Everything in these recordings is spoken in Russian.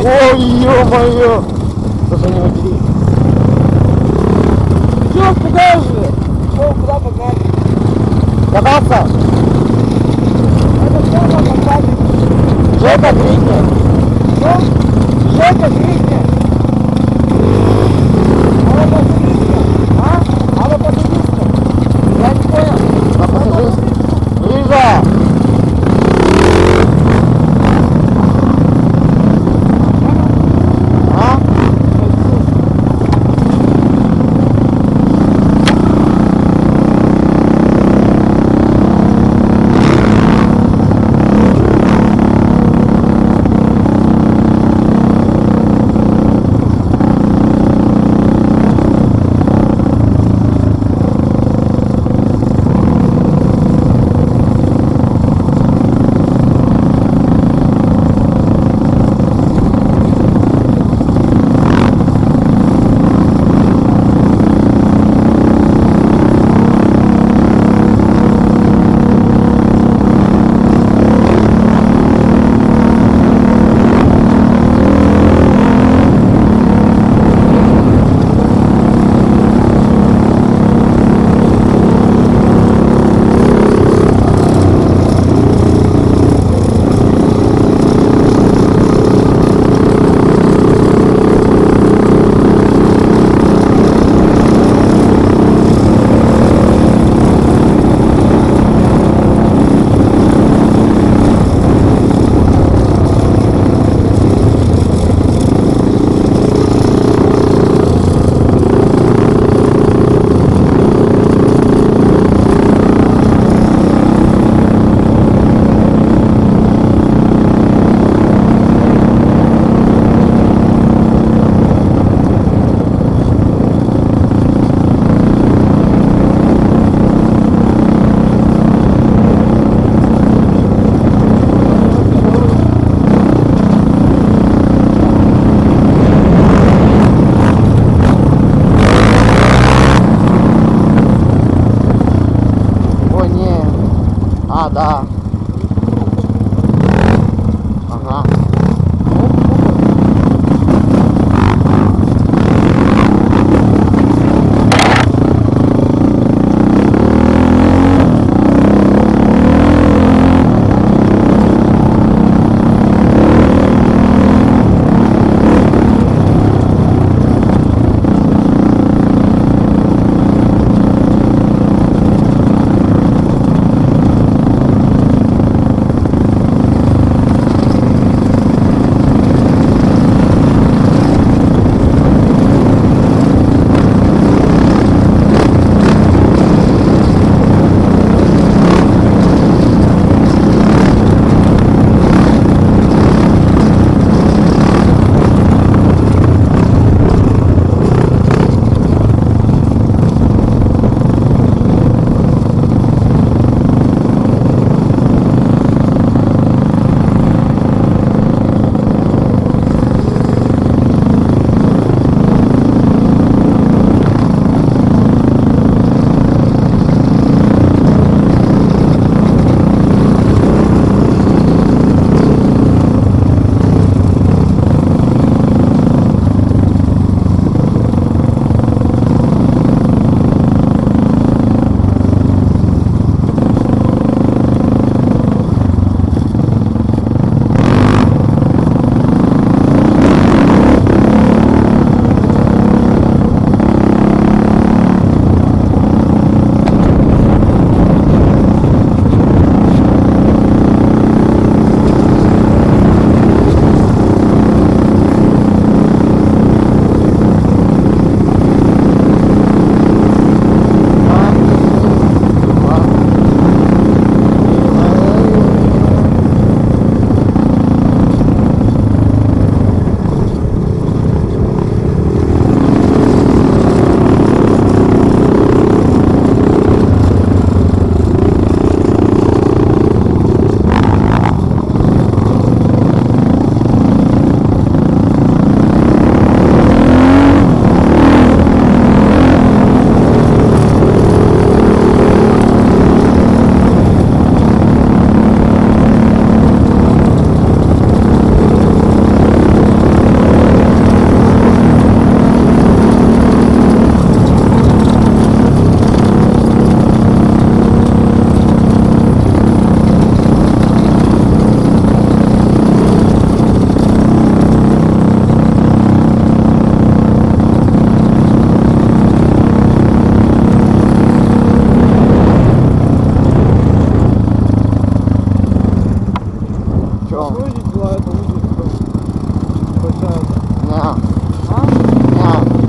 Ой, ё-моё! Даже не удиви. Чё, куда же? Что, куда погнали? Кататься? Это что нам погнали? Жека, крикни. Что? Жека, крикни. Алло, пассажирка. А? Алло, пассажирка. Я не понял. На пассажирский. Лиза! А? Чё? Выйдет, была это выйдет. Большая. Не, А? не.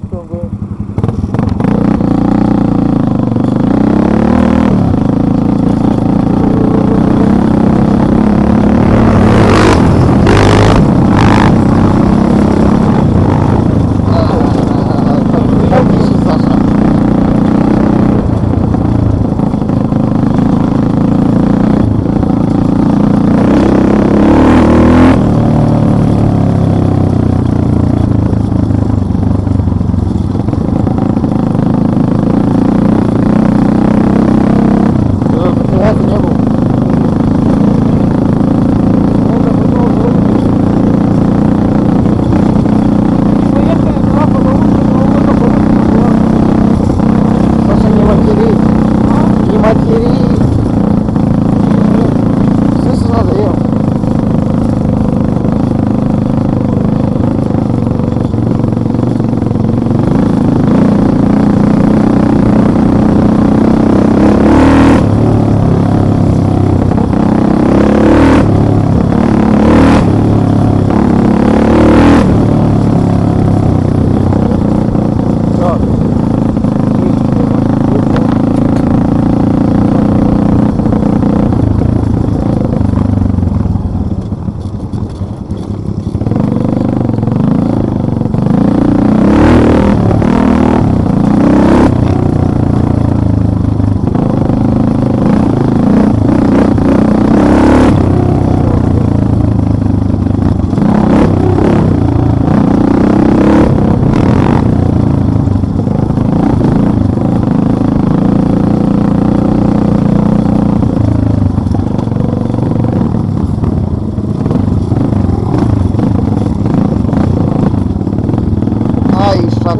Что было? Так тише, Саша. Ты разу не был? Много потом вроде. Поехали, была по дороге, Саша, не матери. Не матери. Слышишь, надоел. Ай, шаг.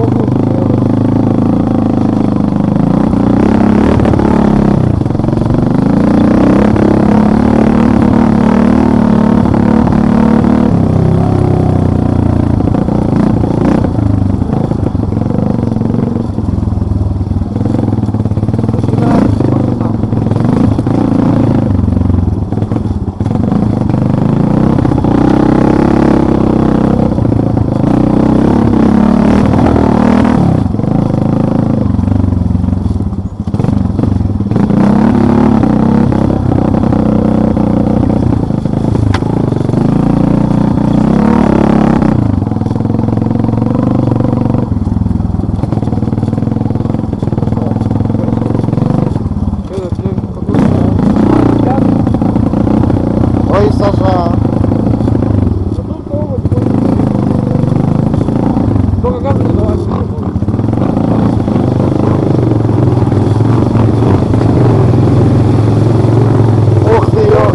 Ой, Саша. Только как ты давай? Ух ты, ё.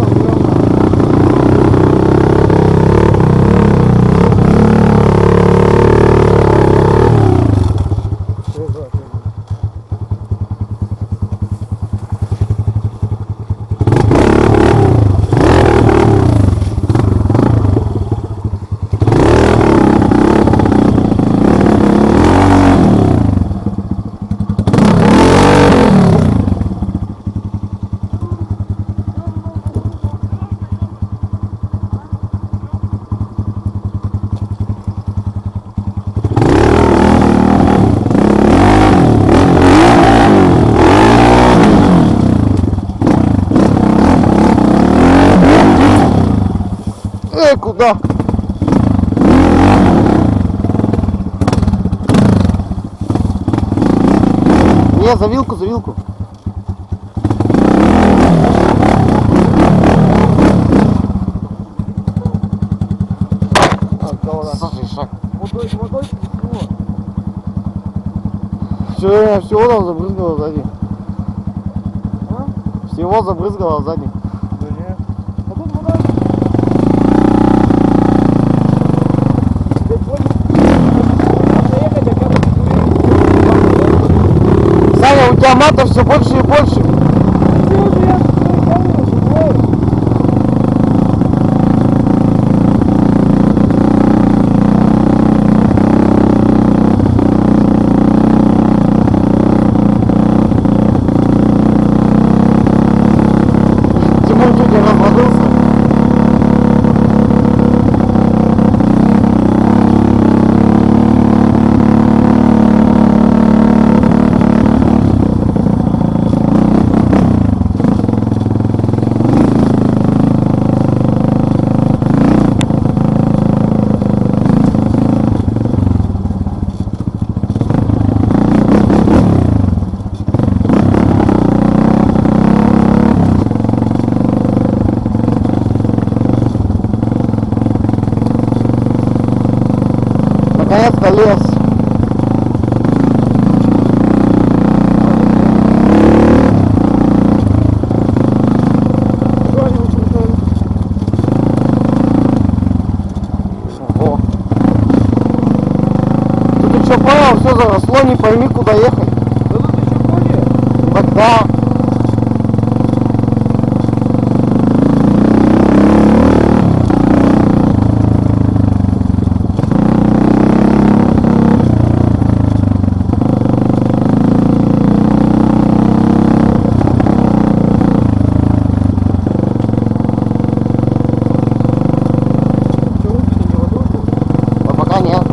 Куда? Не, за вилку, за вилку. Саша, шаг. Водой, вот. Всего там забрызгало сзади. А? Всего забрызгало сзади. Да нет. А тут вода. Здесь больше. Заехать, а как Саня, у тебя мата все больше и больше. Где же я свою камеру живой? Тимур чуть не разложился. Наконец-то лес. Что они ушли? Ого. Ты что понял, все заросло, не пойми куда ехать. Да тут еще поле. Тогда. Что выпили, не воду? А пока нет.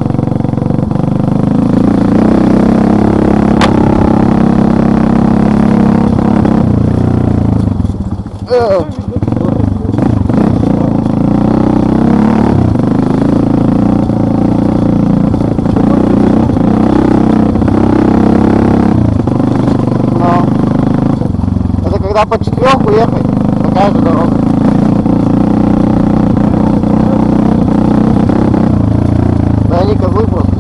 Э, но. Это когда по четверку ехать, такая же дорога. Да они козлы просто.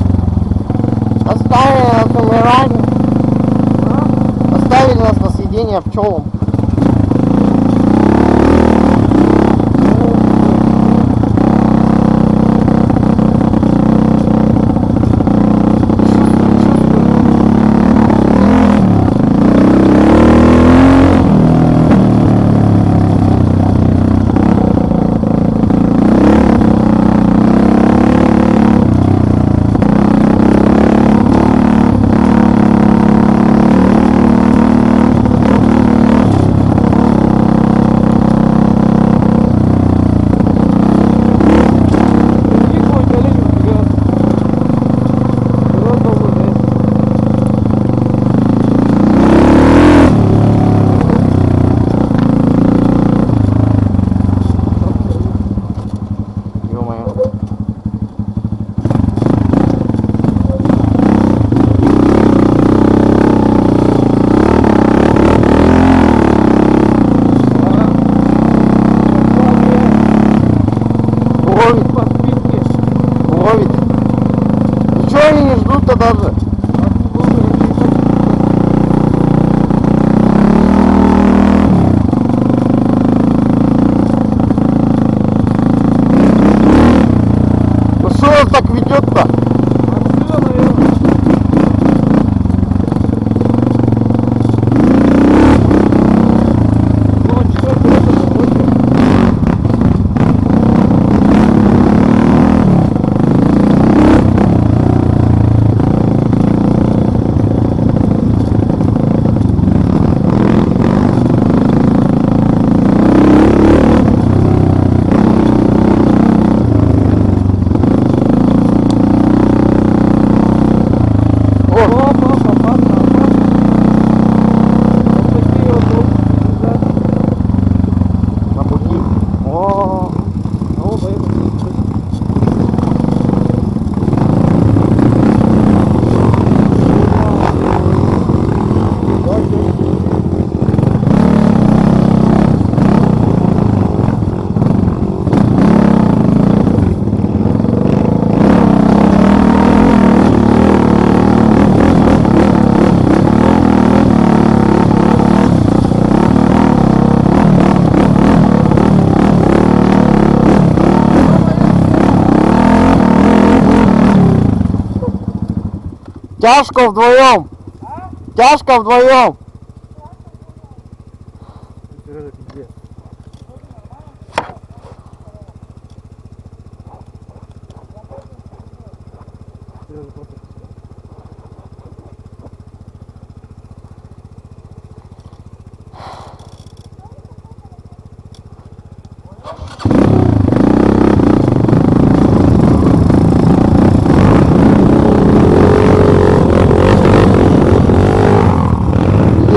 Оставили нас умирать. Оставили нас на съедение пчелам. Ё-моё. Ловит, ловит. И чё они не ждут-то даже? Ну что вас так ведет-то? На пути. О, тяжко вдвоем. Тяжко вдвоем. Сережа, пиздец. Сережа, просто пиздец.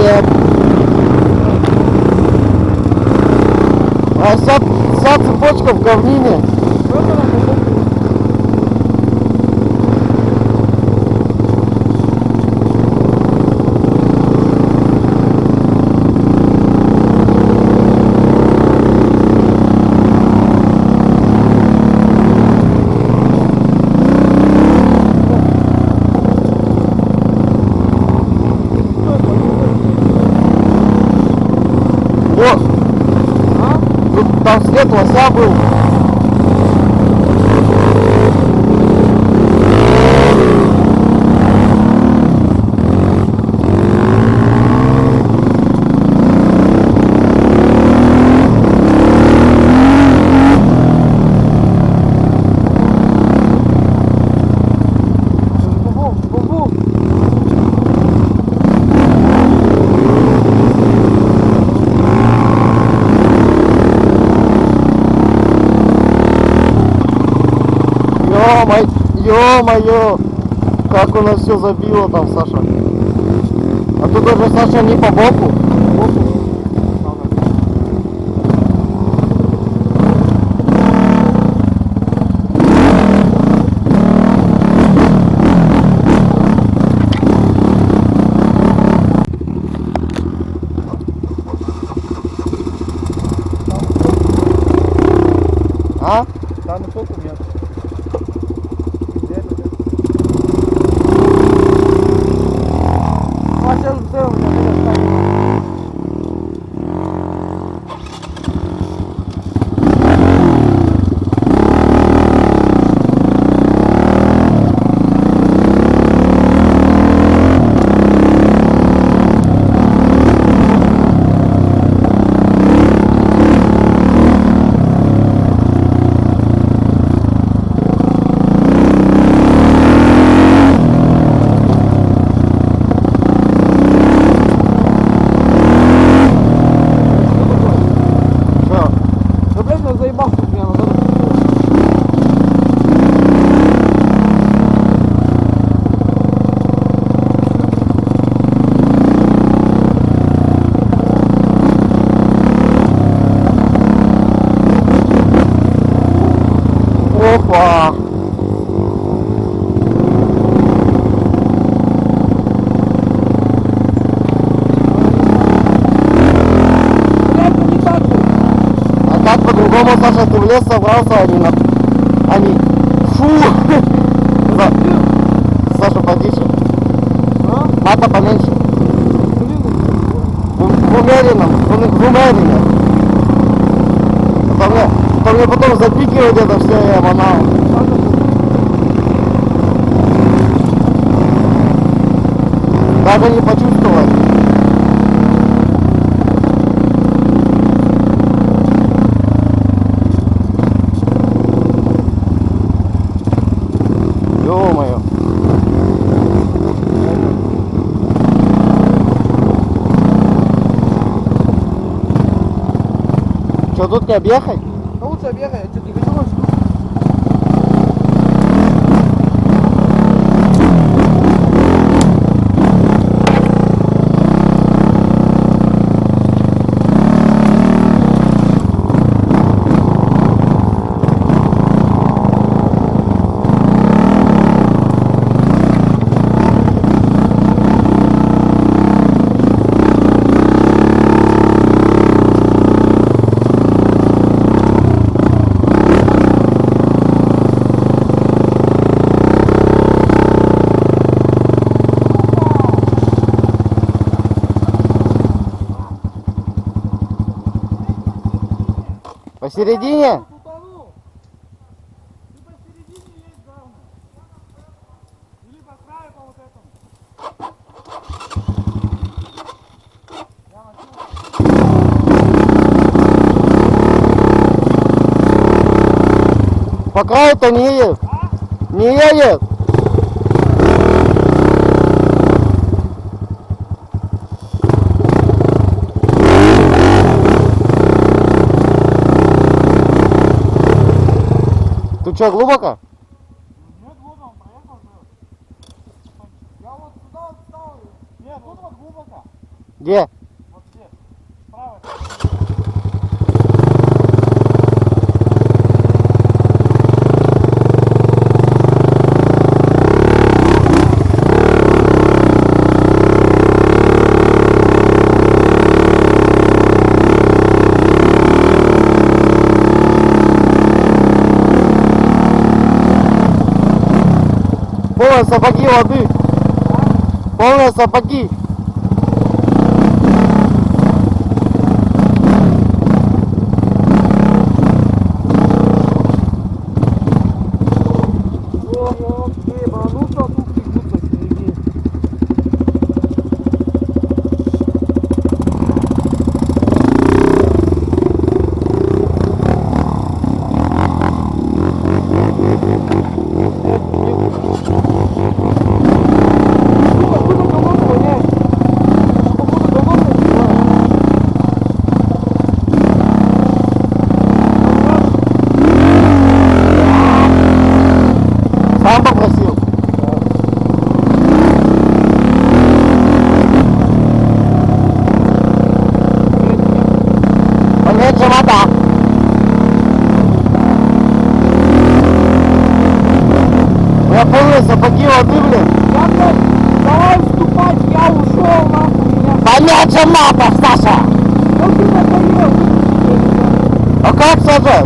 Еп. А вся цепочка в говнине. Что это нам было? Вот. А? Тут там след лося был. Бум-бум. Ё-моё, как у нас все забило там, Саша. А тут уже, Саша, не по боку. А? Там и толку нет. Пиздец, блядь. А сейчас в целом я не оставлю. Что? Да, блядь, я заебал, тут меня надо. Опа! Блядь, ну не так же. А как по-другому, Саша, ты в лес собрался, они... Фу! Саша, потише. А? Мата поменьше. Блин, В умеренном. А то мне потом запикивать это все, я манал. Даже не почувствовать. Ё-моё. Что, тут не объехать? да лучше объехай, я что-то не хочу больше. Посередине? Утонул. Ты посередине есть главное. Или по краю по вот этому. По краю-то не едет. Не едет. Ты что, глубоко? Нет, вот он проехал же. Я вот сюда вот встал. Нет, тут вот глубоко. Где? Вот здесь. Справа. Полные сапоги воды. Полные сапоги. Сам попросил. Поменьше вода. У меня полные сапоги воды, блин. Я, блядь, давай вступать, я ушел, нахуй, меня. Поменьше матов, Саша. Ну ты надоел. А как, Саша?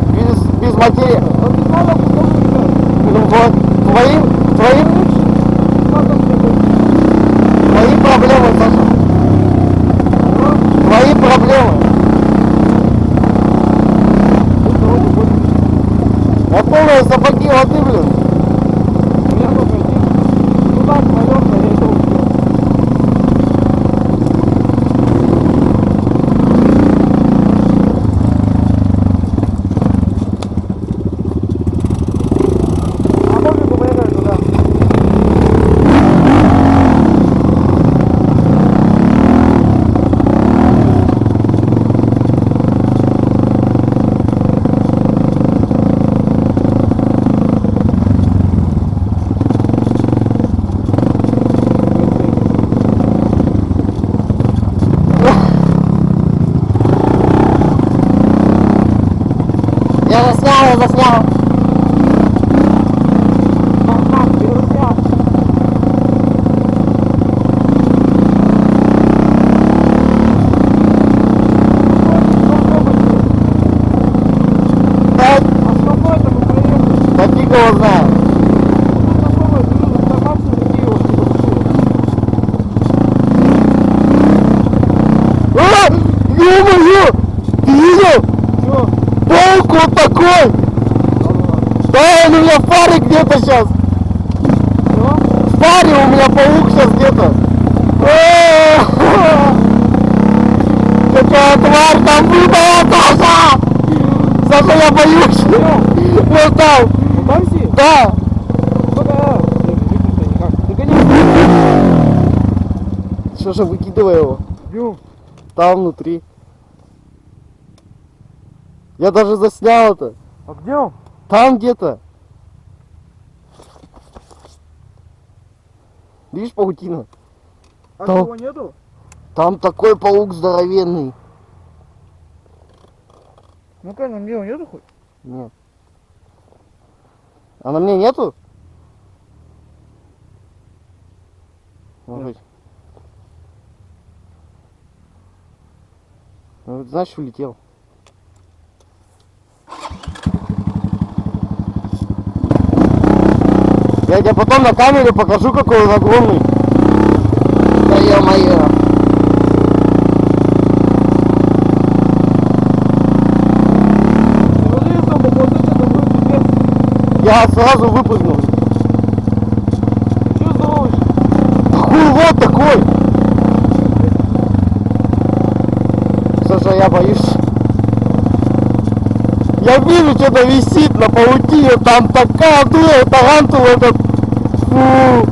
Без материи. Вот не надо потом играть. Ну вот, твои проблемы, Саша. Твои проблемы. Я полные сапоги воды, блин. Меня только один. Туда вдвоем, я это успел. А можно поехать туда? Я заснял. Ага, переснял. Да, Основной-то мы проехали. да фиг его знает. Основной, ты информацию такие вот не получил. Ё-моё! Ты видел? Чё? Паук вот такой! Да, он у меня в фаре где-то сейчас. Чё? В фаре у меня паук сейчас где-то. Какая тварь там выпала, Саша! Саша, я боюсь. Вот там. Ну там все? Да. Куда? Выключай никак. Догони. Что же, выкидывай его. Бью. Там внутри. Я даже заснял это. А где он? Там где-то. Видишь паутина? А Там. его нету? Там такой паук здоровенный. Ну-ка, на мне его нету хоть? Нет. А на мне нету? Может быть. Ну, значит, улетел. Я тебе потом на камере покажу, какой он огромный. Да ё-моё. Смотри, чтобы вот это был пипец. Я сразу выпрыгнул. Чё здоровый? Да хуй вот такой. Саша, я боюсь. Я вижу, что-то висит на паутине, там такая дура, тарантул этот. Фу.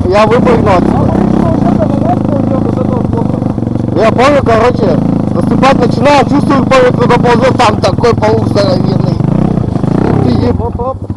Я выпрыгнул отсюда. Я помню, короче, наступать начинаю, чувствую, по ветру доползет, там такой паук здоровенный. Ты еб-